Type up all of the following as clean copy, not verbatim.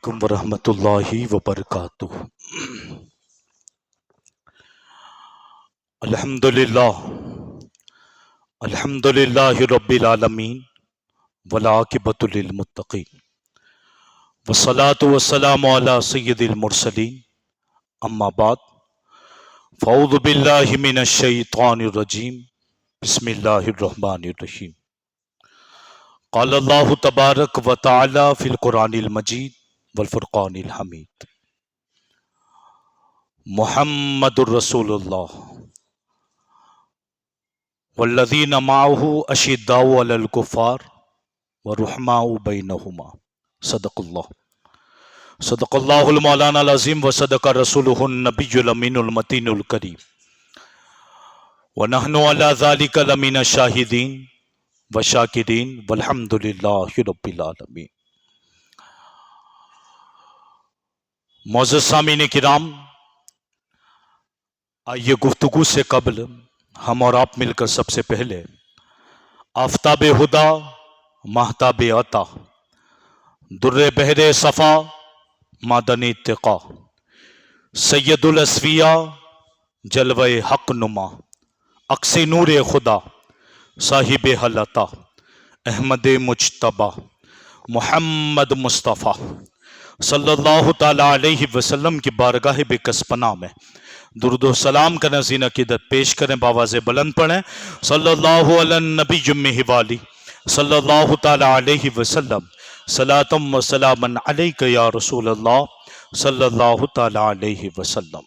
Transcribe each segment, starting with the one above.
علیکم ورحمۃ اللہ وبرکاتہ۔ الحمدللہ الحمدللہ رب العالمین والعاقبۃ للمتقین والصلاة والسلام علی سید المرسلین اما بعد فاعوذ باللہ من الشیطان الرجیم بسم اللہ الرحمن الرحیم۔ قال اللہ تبارک و تعالی فی القرآن المجید والفرقان الحمید۔ محمد الرسول اللہ والذین معہ اشداء علی الکفار ورحماء بینہما۔ صدق اللہ المولانا العظیم وصدق رسولہ النبی الامین المتین الکریم ونحن علی ذلک لمن الشاہدین والشاکرین والحمد للہ رب العالمین۔ معزز سامعین کرام، آئیے گفتگو سے قبل ہم اور آپ مل کر سب سے پہلے آفتاب ہدا، مہتاب عطا، در بحر صفا، معدن اتقا، سید الاسفیاء، جلوہ حق نما، عکس نور خدا، صاحب حلتا، احمد مجتبی، محمد مصطفیٰ صلی اللہ تعالی علیہ وسلم کی بارگاہ بکس پناہ میں درود و سلام کا نذیر عقیدت پیش کریں، بآواز بلند پڑھیں، صلی اللہ علی النبی جمہ والی صلی اللہ تعالی علیہ وسلم، صلاۃ و سلام علیک یا رسول اللہ صلی اللہ تعالی علیہ وسلم۔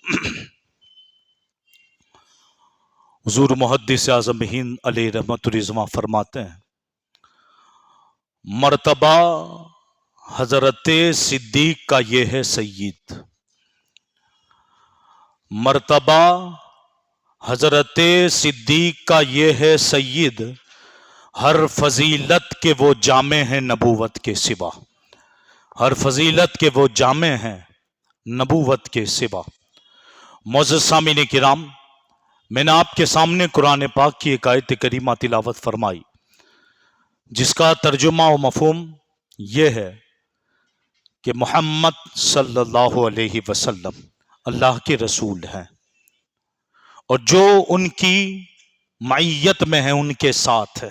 حضور محدث اعظم ہند علیہ رحمت الرضوان فرماتے ہیں، مرتبہ حضرت صدیق کا یہ ہے سید، مرتبہ حضرت صدیق کا یہ ہے سید، ہر فضیلت کے وہ جامع ہیں نبوت کے سوا، ہر فضیلت کے وہ جامع ہیں نبوت کے سوا۔ معزز سامعین کرام، میں نے آپ کے سامنے قرآن پاک کی ایک آیت کریمہ تلاوت فرمائی جس کا ترجمہ و مفہوم یہ ہے کہ محمد صلی اللہ علیہ وسلم اللہ کے رسول ہیں، اور جو ان کی معیت میں ہے، ان کے ساتھ ہے،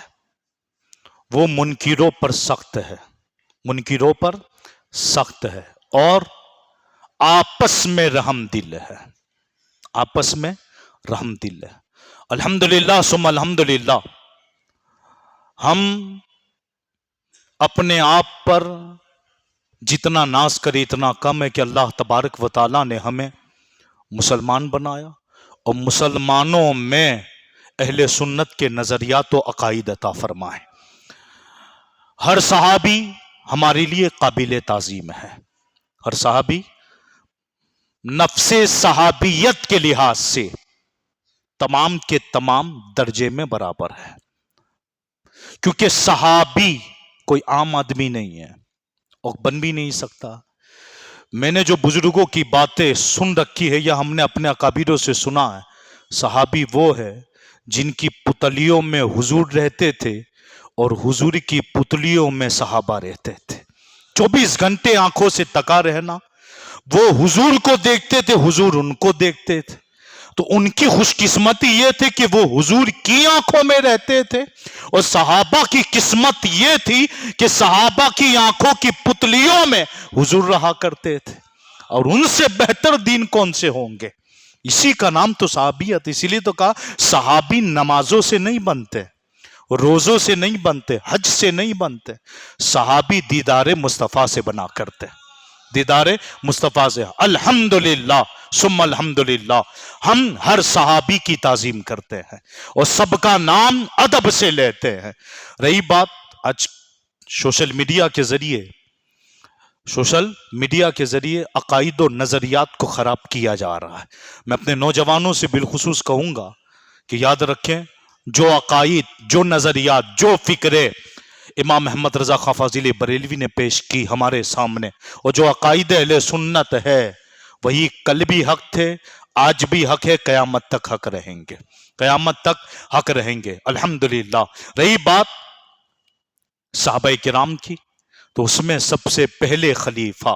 وہ منکروں پر سخت ہے، منکروں پر سخت ہے، اور آپس میں رحم دل ہے، آپس میں رحم دل ہے۔ الحمدللہ ثم الحمدللہ، ہم اپنے آپ پر جتنا ناز کرے اتنا کم ہے کہ اللہ تبارک و تعالیٰ نے ہمیں مسلمان بنایا اور مسلمانوں میں اہل سنت کے نظریات و عقائد عطا فرمائے۔ ہر صحابی ہمارے لیے قابل تعظیم ہے، ہر صحابی نفس صحابیت کے لحاظ سے تمام کے تمام درجے میں برابر ہے، کیونکہ صحابی کوئی عام آدمی نہیں ہے اور بن بھی نہیں سکتا۔ میں نے جو بزرگوں کی باتیں سن رکھی ہے یا ہم نے اپنے اکابروں سے سنا ہے، صحابی وہ ہے جن کی پتلیوں میں حضور رہتے تھے اور حضور کی پتلیوں میں صحابہ رہتے تھے۔ 24 گھنٹے آنکھوں سے تکا رہنا، وہ حضور کو دیکھتے تھے، حضور ان کو دیکھتے تھے، تو ان کی خوش قسمتی یہ تھی کہ وہ حضور کی آنکھوں میں رہتے تھے، اور صحابہ کی قسمت یہ تھی کہ صحابہ کی آنکھوں کی پتلیوں میں حضور رہا کرتے تھے، اور ان سے بہتر دین کون سے ہوں گے؟ اسی کا نام تو صحابیت، اسی لیے تو کہا صحابی نمازوں سے نہیں بنتے، روزوں سے نہیں بنتے، حج سے نہیں بنتے، صحابی دیدار مصطفیٰ سے بنا کرتے، دیدار مصطفیٰ سے۔ الحمدللہ ثم الحمدللہ، ہم ہر صحابی کی تعظیم کرتے ہیں اور سب کا نام ادب سے لیتے ہیں۔ رہی بات آج سوشل میڈیا کے ذریعے عقائد و نظریات کو خراب کیا جا رہا ہے، میں اپنے نوجوانوں سے بالخصوص کہوں گا کہ یاد رکھیں، جو عقائد، جو نظریات، جو فکرے امام احمد رضا خان فاضلی بریلوی نے پیش کی ہمارے سامنے، اور جو عقائد اہل سنت ہے، وہی کل بھی حق تھے، آج بھی حق ہے، قیامت تک حق رہیں گے، قیامت تک حق رہیں گے۔ الحمدللہ۔ رہی بات صحابہ کرام کی، تو اس میں سب سے پہلے خلیفہ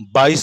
22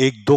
1-2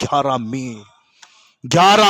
11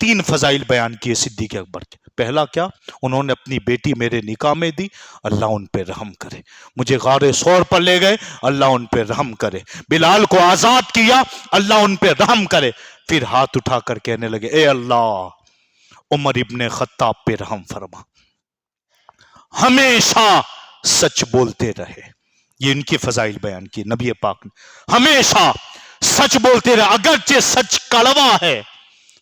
3 فضائل بیان کیے صدیق اکبر کے. پہلا کیا؟ انہوں نے اپنی بیٹی میرے نکاح میں دی، اللہ ان پہ رحم کرے. مجھے غار ثور پر لے گئے، اللہ ان پہ رحم کرے. بلال کو آزاد کیا، اللہ ان پہ رحم کرے. پھر ہاتھ اٹھا کر کہنے لگے اے اللہ عمر ابن خطاب پہ رحم فرما، ہمیشہ سچ بولتے رہے. یہ ان کی فضائل بیان کی نبی پاک نے، ہمیشہ سچ بولتے رہے اگرچہ سچ کڑوا ہے.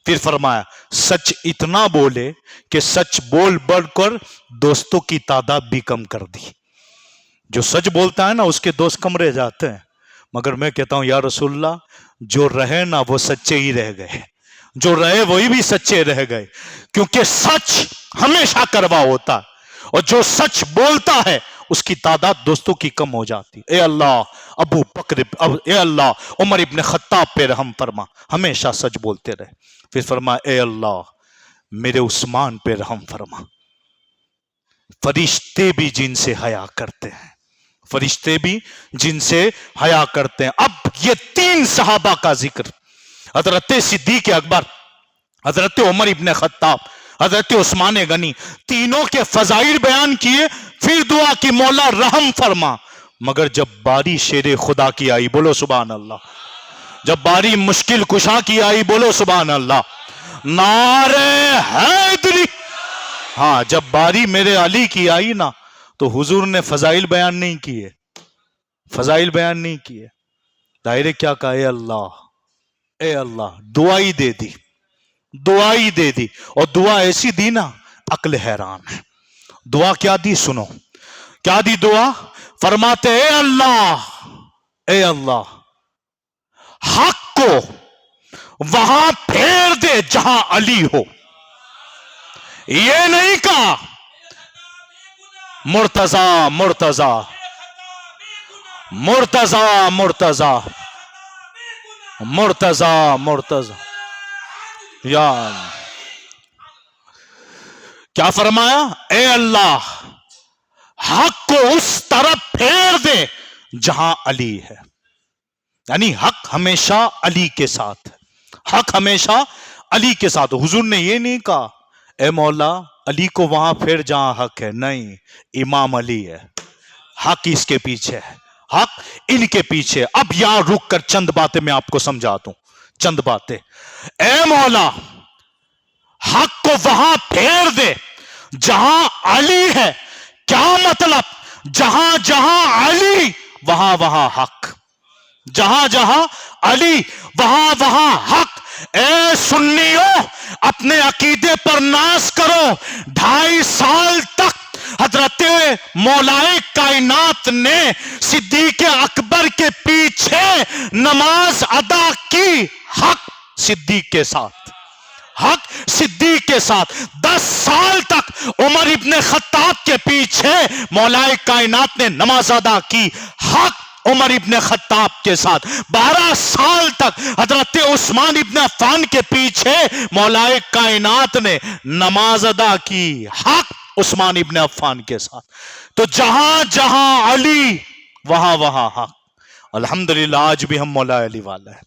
پھر فرمایا سچ اتنا بولے کہ سچ بول بڑھ کر دوستوں کی تعداد بھی کم کر دی. جو سچ بولتا ہے نا اس کے دوست کم رہ جاتے ہیں. مگر میں کہتا ہوں یا رسول اللہ جو رہے نا وہ سچے ہی رہ گئے، جو رہے وہی بھی سچے رہ گئے، کیونکہ سچ ہمیشہ کروا ہوتا ہے اور جو سچ بولتا ہے اس کی تعداد دوستوں کی کم ہو جاتی. اے اللہ ابو بکر، اے اللہ عمر ابن خطاب پہ رحم فرما، ہمیشہ سچ بولتے رہے. پھر فرما اے اللہ میرے عثمان پہ رحم فرما، فرشتے بھی جن سے حیا کرتے ہیں، فرشتے بھی جن سے حیا کرتے ہیں. اب یہ 3 صحابہ کا ذکر، حضرت صدیق اکبر، حضرت عمر ابن خطاب، حضرت عثمان غنی، تینوں کے فضائل بیان کیے. پھر دعا کی مولا رحم فرما. مگر جب باری شیر خدا کی آئی، بولو سبحان اللہ، جب باری مشکل کشا کی آئی، بولو سبحان اللہ، نعرہ حیدری. ہاں جب باری میرے علی کی آئی نا تو حضور نے فضائل بیان نہیں کیے، فضائل بیان نہیں کیے. دائرے کیا کہا اے اللہ، اے اللہ، دعائی دے دی، دعائی دے دی. اور دعا ایسی دی نا عقل حیران ہے. دعا کیا دی سنو، کیا دی دعا؟ فرماتے اے اللہ، اے اللہ حق کو وہاں پھیر دے جہاں علی ہو. یہ نہیں کہا مرتضی مرتضی مرتضی مرتضی مرتضی مرتضی. یا کیا فرمایا؟ اے اللہ حق کو اس طرف پھیر دے جہاں علی ہے. یعنی حق ہمیشہ علی کے ساتھ ہے، حق ہمیشہ علی کے ساتھ. حضور نے یہ نہیں کہا اے مولا علی کو وہاں پھیر جہاں حق ہے، نہیں، امام علی ہے، حق اس کے پیچھے ہے، حق ان کے پیچھے. اب یہاں رک کر چند باتیں میں آپ کو سمجھاتا ہوں، چند باتیں. اے مولا حق کو وہاں پھیر دے جہاں علی ہے. کیا مطلب؟ جہاں جہاں علی وہاں وہاں حق، جہاں جہاں علی وہاں وہاں حق. اے سنیوں اپنے عقیدے پر ناز کرو. 2.5 سال تک حضرت مولائے کائنات نے صدیق اکبر کے پیچھے نماز ادا کی، حق صدیق کے ساتھ، حق صدیق کے ساتھ. 10 سال تک عمر ابن خطاب کے پیچھے مولائے کائنات نے نماز ادا کی، حق عمر ابن خطاب کے ساتھ. 12 سال تک حضرت عثمان ابن عفان کے پیچھے مولائے کائنات نے نماز ادا کی، حق عثمان ابن عفان کے ساتھ. تو جہاں جہاں علی وہاں وہاں حق. الحمدللہ آج بھی ہم مولا علی والا ہے.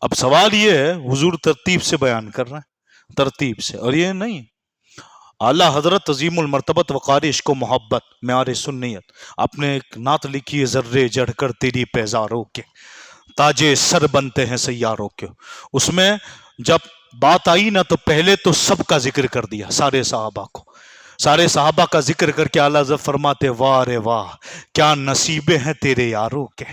اب سوال یہ ہے، حضور ترتیب سے بیان کر رہے ہیں، ترتیب سے، اور یہ نہیں اعلیٰ حضرت عظیم المرتبت وقار عشق و محبت معیار سنیت. آپ نے ایک نعت لکھی ہے، ذرے جڑھ کر تیری پیزاروں کے تاجے سر بنتے ہیں سیاروں کے. اس میں جب بات آئی نا تو پہلے تو سب کا ذکر کر دیا، سارے صحابہ کو، سارے صحابہ کا ذکر کر کے اعلیٰ حضرت فرماتے واہ رے واہ کیا نصیبیں ہیں تیرے یاروں کے.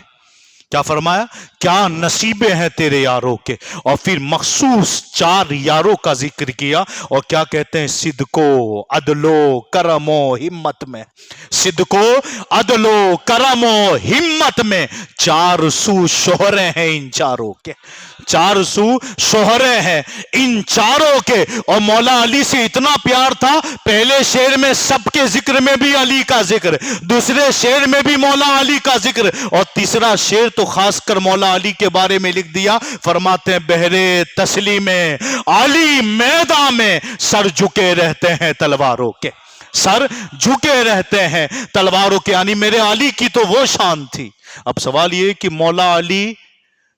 کیا فرمایا؟ کیا نصیبیں ہیں تیرے یاروں کے. اور پھر مخصوص 4 یاروں کا ذکر کیا، اور کیا کہتے ہیں؟ صدق و عدل و کرم و ہمت میں، صدق و عدل و کرم و ہمت میں 4 سو شوہرے ہیں ان چاروں کے، 4 سو شوہرے ہیں ان چاروں کے. اور مولا علی سے اتنا پیار تھا، پہلے شعر میں سب کے ذکر میں بھی علی کا ذکر، دوسرے شعر میں بھی مولا علی کا ذکر، اور تیسرا شعر تو خاص کر مولا علی کے بارے میں لکھ دیا. فرماتے ہیں بہرے تسلیم علی میدان میں سر جھکے رہتے ہیں تلواروں کے، سر جھکے رہتے ہیں تلواروں کے. یعنی میرے علی کی تو وہ شان تھی. اب سوال یہ کہ مولا علی